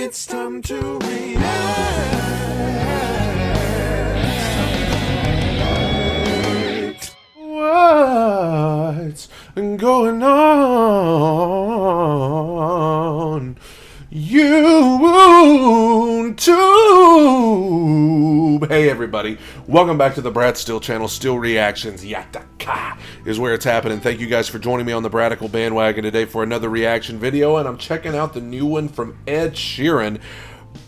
It's time to react. What's going on? YouTube. Hey everybody, welcome back to the Brad Steele channel. Steele Reactions, Yataka is where it's happening. Thank you guys for joining me on the Bradical bandwagon today for another reaction video, and I'm checking out the new one from Ed Sheeran.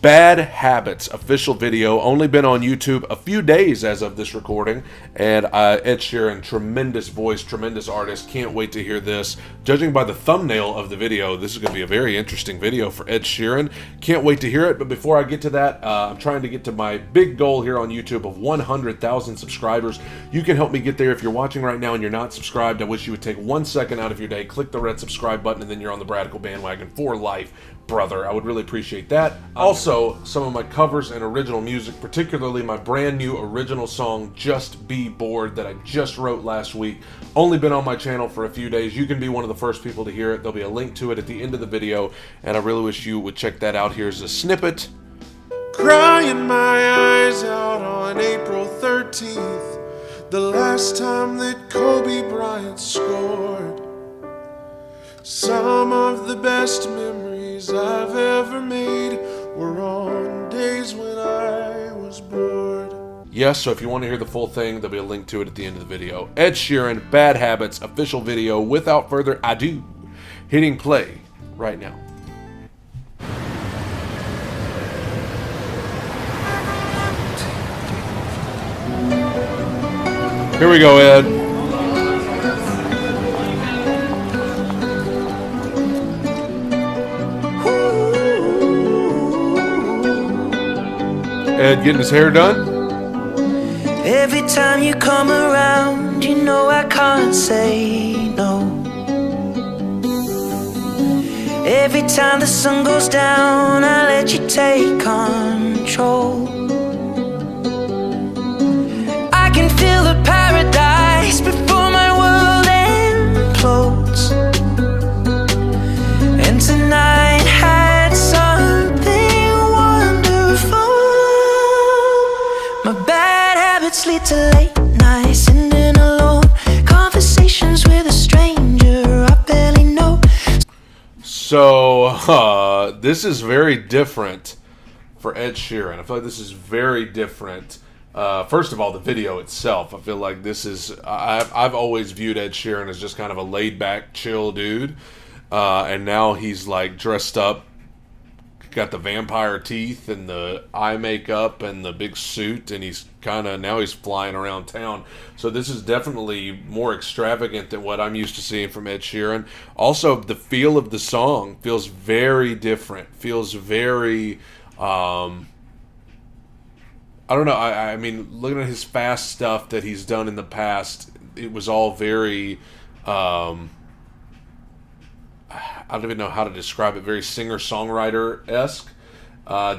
Bad Habits official video. Only been on YouTube a few days as of this recording, and Ed Sheeran, tremendous voice, tremendous artist. Can't wait to hear this. Judging by the thumbnail of the video, this is going to be a very interesting video for Ed Sheeran. Can't wait to hear it. But before I get to that, I'm trying to get to my big goal here on YouTube of 100,000 subscribers. You can help me get there if you're watching right now and you're not subscribed. I wish you would take 1 second out of your day, click the red subscribe button, and then you're on the Bradical bandwagon for life, brother. I would really appreciate that. Also, some of my covers and original music, particularly my brand new original song, Just Be Bored, that I just wrote last week. Only been on my channel for a few days. You can be one of the first people to hear it. There'll be a link to it at the end of the video, and I really wish you would check that out. Here's a snippet. Crying my eyes out on April 13th, the last time that Kobe Bryant scored. Some of the best memories I've ever made were on days when I was bored. Yes, so if you want to hear the full thing, there'll be a link to it at the end of the video. Ed Sheeran, Bad Habits, official video. Without further ado, hitting play right now. Here we go, Ed. Ed getting his hair done. Every time you come around, you know I can't say no. Every time the sun goes down, I let you take control. I can feel the paradise before my world implodes. And tonight had something wonderful. My bad habits lead to late nights, sitting alone, conversations with a stranger I barely know. So, this is very different for Ed Sheeran. I feel like this is very different. First of all, the video itself. I feel like this is... I've always viewed Ed Sheeran as just kind of a laid-back, chill dude. And now he's like dressed up, got the vampire teeth and the eye makeup and the big suit, and he's now he's flying around town. So this is definitely more extravagant than what I'm used to seeing from Ed Sheeran. Also, the feel of the song feels very different. Feels very, I don't know. I mean, looking at his fast stuff that he's done in the past, it was all very, I don't even know how to describe it, very singer-songwriter-esque.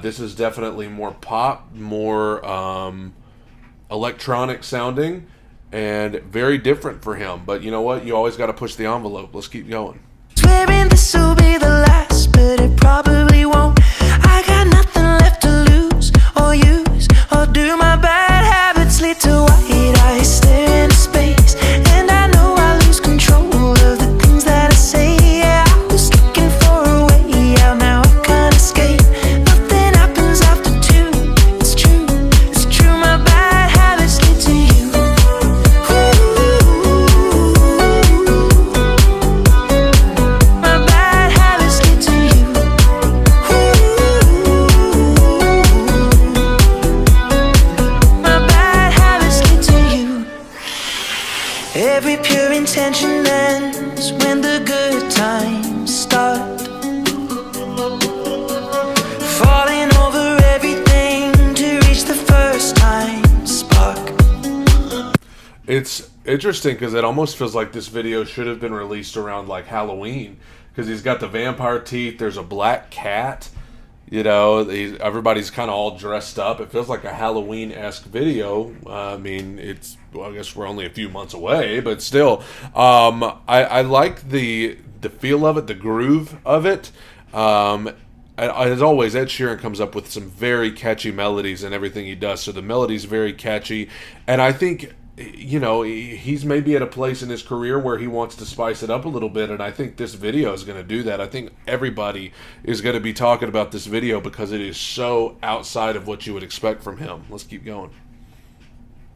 This is definitely more pop, more electronic sounding, and very different for him. But you know what? You always got to push the envelope. Let's keep going. Swearing this will be the last, but it probably won't. I got nothing left to lose or use, or do my bad habits lead to white eyes staring into space? And I know I lose control of the things that I say. Yeah, I was looking for a way out, now I can't escape. Nothing happens after two. It's true, my bad habits lead to you. My bad habits lead to you. My bad habits lead to you. Every pure intention ends when the good times start. Falling over everything to reach the first time spark. It's interesting because it almost feels like this video should have been released around like Halloween, because he's got the vampire teeth, there's a black cat, you know, everybody's kind of all dressed up. It feels like a Halloween-esque video. I mean, well, I guess we're only a few months away, but still, I like the feel of it, the groove of it. as always, Ed Sheeran comes up with some very catchy melodies in everything he does. So the melody's very catchy, and I think, you know, he's maybe at a place in his career where he wants to spice it up a little bit, and I think this video is going to do that. I think everybody is going to be talking about this video because it is so outside of what you would expect from him. Let's keep going.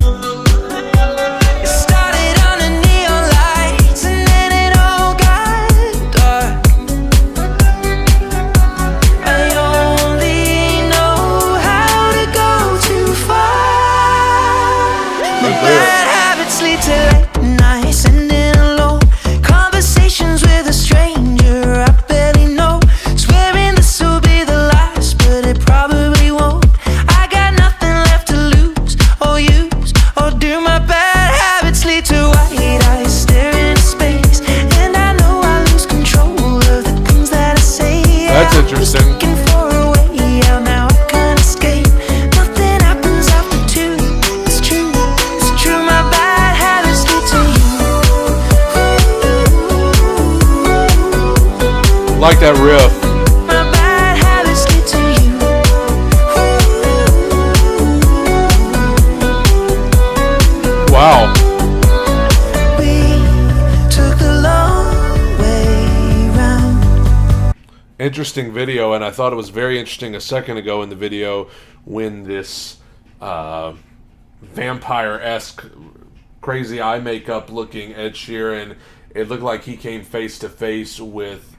It started under neon lights and then it all got dark. I only know how to go too far. My bad habits lead to late nights and in alone conversations with a stranger I barely know. Swearing this will be the last, but it probably won't. I got nothing left to lose or use or do. My bad habits lead to white eyes staring into space, and I know I lose control of the things that I say. That's interesting. I was looking for a way out, now I can't escape. Nothing happens after two. It's true, it's true. My bad habits lead to you. Like that riff. My bad habits lead to you. Wow. We took the long way round. Interesting video, and I thought it was very interesting a second ago in the video when this vampire-esque crazy eye makeup looking Ed Sheeran, it looked like he came face to face with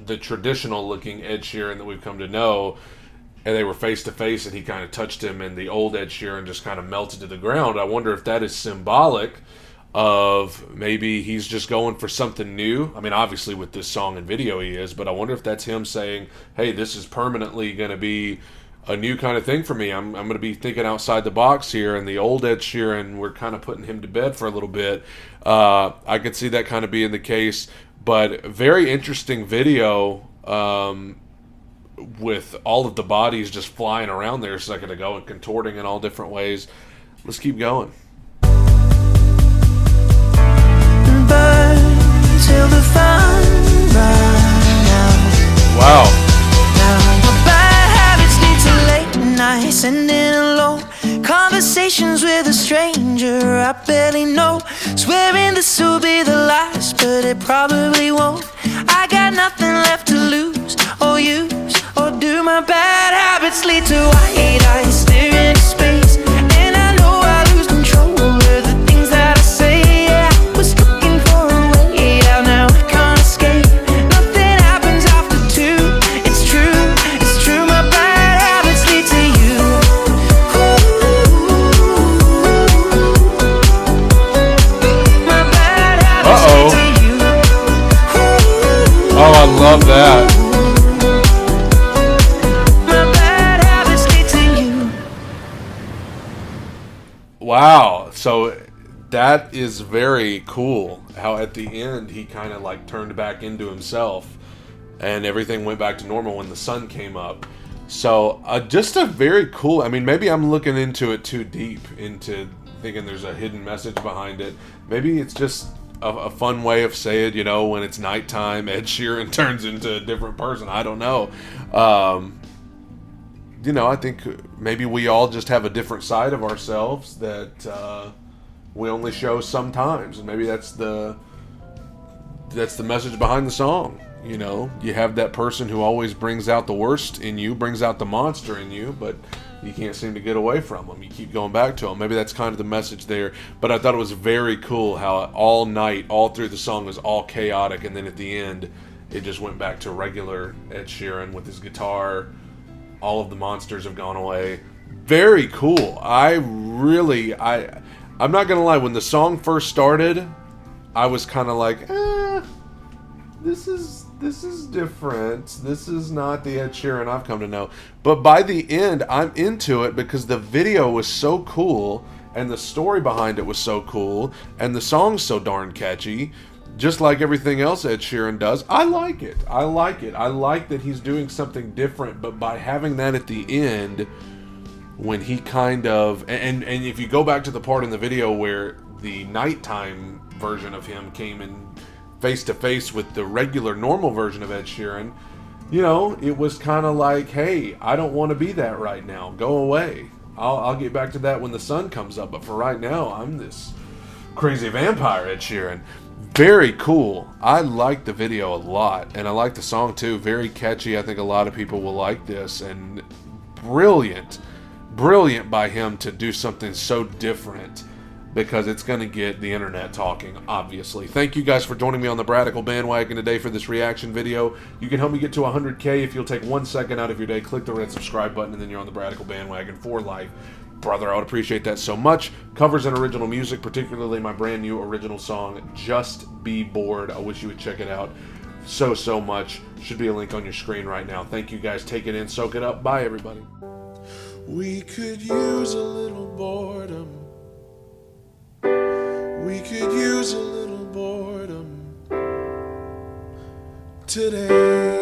the traditional looking Ed Sheeran that we've come to know, and they were face to face and he kind of touched him and the old Ed Sheeran just kind of melted to the ground. I wonder if that is symbolic of maybe he's just going for something new. I mean, obviously with this song and video he is, but I wonder if that's him saying, hey, this is permanently going to be a new kind of thing for me. I'm going to be thinking outside the box here, and the old Ed Sheeran, we're kind of putting him to bed for a little bit. I could see that kind of being the case, but very interesting video with all of the bodies just flying around there a second ago and contorting in all different ways. Let's keep going. Burn till the fun run out. Wow. Now my bad habits lead to late nights and in alone conversations with a stranger I barely know. Swearing this will be the last, but it probably won't. I got nothing left to lose or use or do. My bad habits lead to white eyes staring into space, and I know I lose control of the things that I say. Yeah, I was looking for a way out, now I can't escape. Nothing happens after two. It's true, it's true. My bad habits lead to you. My bad habits lead to you. Oh, I love that. My bad habits lead to you. Wow. So that is very cool how at the end he kind of like turned back into himself and everything went back to normal when the sun came up. So just a very cool, I mean, maybe I'm looking into it too deep, into thinking there's a hidden message behind it. Maybe it's just a fun way of saying, you know, when it's nighttime, Ed Sheeran turns into a different person. I don't know. You know, I think maybe we all just have a different side of ourselves that we only show sometimes, and maybe that's the message behind the song. You know, you have that person who always brings out the worst in you, brings out the monster in you, but you can't seem to get away from them. You keep going back to them. Maybe that's kind of the message there. But I thought it was very cool how all night, all through the song was all chaotic, and then at the end, it just went back to regular Ed Sheeran with his guitar. All of the monsters have gone away. Very cool. I'm not gonna lie. When the song first started, I was kind of like, this is different. This is not the Ed Sheeran I've come to know. But by the end, I'm into it because the video was so cool and the story behind it was so cool and the song's so darn catchy. Just like everything else Ed Sheeran does, I like it. I like that he's doing something different, but by having that at the end, when he kind of, and if you go back to the part in the video where the nighttime version of him came in face to face with the regular normal version of Ed Sheeran, you know, it was kind of like, hey, I don't want to be that right now. Go away. I'll get back to that when the sun comes up. But for right now, I'm this crazy vampire, Ed Sheeran. Very cool. I like the video a lot, and I like the song too. Very catchy. I think a lot of people will like this, and brilliant by him to do something so different, because it's going to get the internet talking, obviously. Thank you guys for joining me on the Bradical bandwagon today for this reaction video. You can help me get to 100K if you'll take 1 second out of your day, click the red subscribe button, and then you're on the Bradical bandwagon for life. Brother, I would appreciate that so much. Covers and original music, particularly my brand new original song, Just Be Bored. I wish you would check it out so much. Should be a link on your screen right now. Thank you guys. Take it in, soak it up. Bye, everybody. We could use a little boredom. We could use a little boredom today.